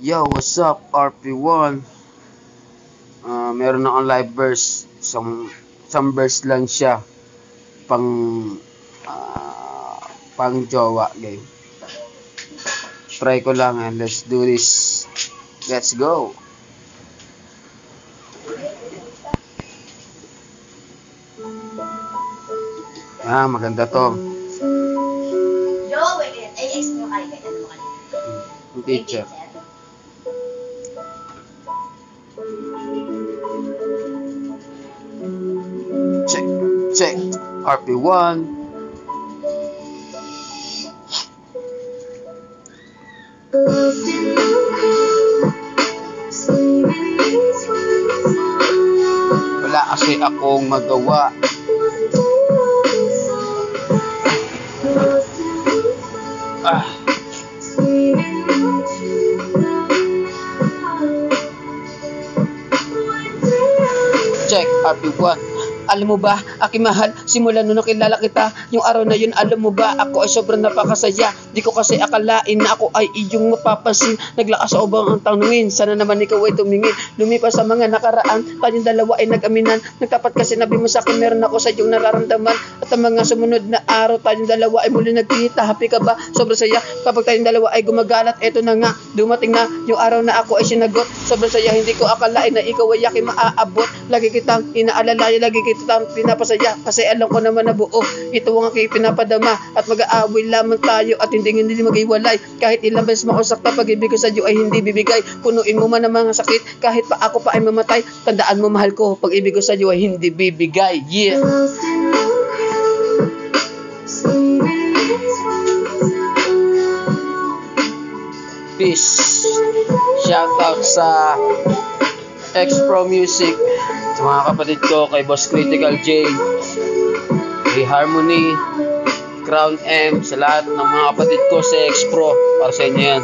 Yo, what's up, RP1? Meron akong live verse. Some verse lang siya. Pang jowa game. Try ko lang and let's do this. Let's go. Maganda to. Teacher. Check. RP1. Wala kasi akong magawa. Check, RP1. Alam mo ba, aking mahal, simula nung nakilala kita, yung araw na yun, alam mo ba, ako ay sobrang napakasaya. Di ko kasi akalain na ako ay iyong mapapansin. Naglakas sa ubang ang tanungin, sana naman ikaw ay tumingin. Lumipas sa mga nakaraan, tayong dalawa ay nag-aminan. Nagtapat kasi nabi mo sa akin, meron ako sa iyong nararamdaman. At ang mga sumunod na araw, tayong dalawa ay muli nagkita. Happy ka ba? Sobrang saya. Kapag tayong dalawa ay gumagalat, eto na nga, dumating na yung araw na ako ay sinagot. Sobrang saya, hindi ko akalain na ikaw ay aking maaabot. Lagi kitang inaalala, lagi kitang pinapasaya. Kasi alam ko naman na buo ito ang aking pinapadama. At mag-aaway lamang tayo at hindi mag-iwalay. Kahit ilang beses mausakta, pag-ibig ko sa iyo ay hindi bibigay. Punuin mo man ang mga sakit, kahit pa ako pa ay mamatay. Tandaan mo mahal ko, pag-ibig ko sa iyo ay hindi bibigay. Yeah. Peace. Shoutout sa X-Pro Music, sa mga kapatid ko, kay Boss Critical J, kay Harmony, Crown M, sa lahat ng mga kapatid ko sa X-Pro, para sa inyo yan.